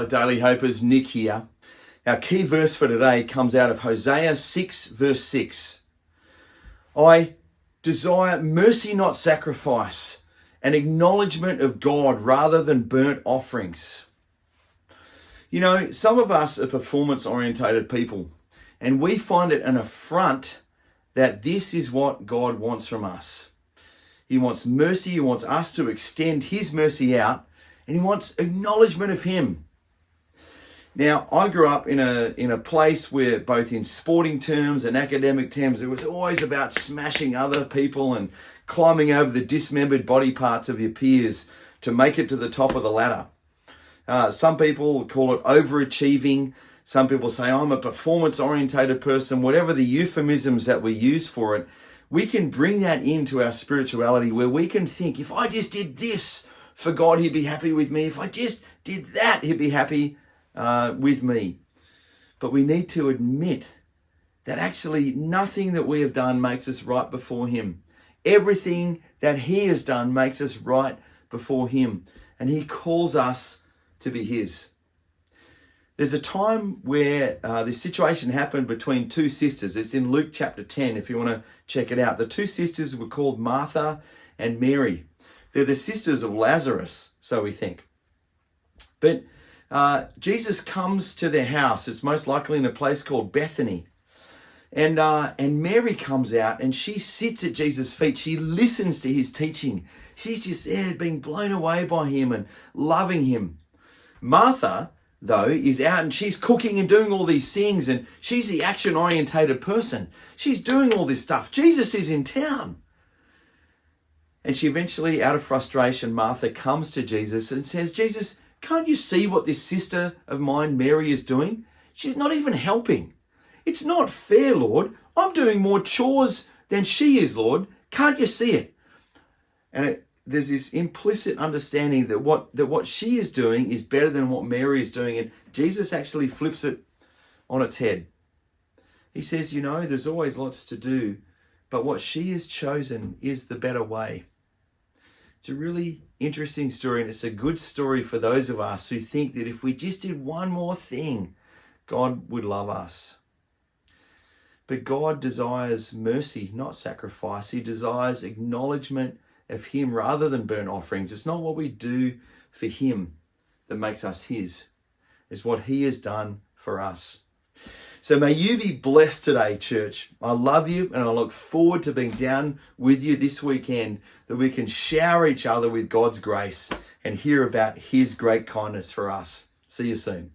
Daily Hopers, Nick here. Our key verse for today comes out of Hosea 6 verse 6. I desire mercy, not sacrifice, an acknowledgement of God rather than burnt offerings. You know, some of us are performance-orientated people, and we find it an affront that this is what God wants from us. He wants mercy, he wants us to extend his mercy out, and he wants acknowledgement of him. Now, I grew up in a place where both in sporting terms and academic terms, it was always about smashing other people and climbing over the dismembered body parts of your peers to make it to the top of the ladder. Some people call it overachieving. Some people say, I'm a performance-orientated person. Whatever the euphemisms that we use for it, we can bring that into our spirituality where we can think, if I just did this for God, he'd be happy with me. If I just did that, he'd be happy with me. But we need to admit that actually nothing that we have done makes us right before him. Everything that he has done makes us right before him. And he calls us to be his. There's a time where this situation happened between two sisters. It's in Luke chapter 10, if you want to check it out. The two sisters were called Martha and Mary. They're the sisters of Lazarus, so we think. But Jesus comes to their house. It's most likely in a place called Bethany. And Mary comes out and she sits at Jesus' feet. She listens to his teaching. She's just there being blown away by him and loving him. Martha, though, is out and she's cooking and doing all these things, and she's the action-orientated person. She's doing all this stuff. Jesus is in town. And she eventually, out of frustration, Martha comes to Jesus and says, Jesus, can't you see what this sister of mine, Mary, is doing? She's not even helping. It's not fair, Lord. I'm doing more chores than she is, Lord. Can't you see it? And there's this implicit understanding that what she is doing is better than what Mary is doing. And Jesus actually flips it on its head. He says, you know, there's always lots to do, but what she has chosen is the better way. It's a really interesting story, and it's a good story for those of us who think that if we just did one more thing, God would love us. But God desires mercy, not sacrifice. He desires acknowledgement of him rather than burnt offerings. It's not what we do for him that makes us his. It's what he has done for us. So may you be blessed today, church. I love you, and I look forward to being down with you this weekend, that we can shower each other with God's grace and hear about his great kindness for us. See you soon.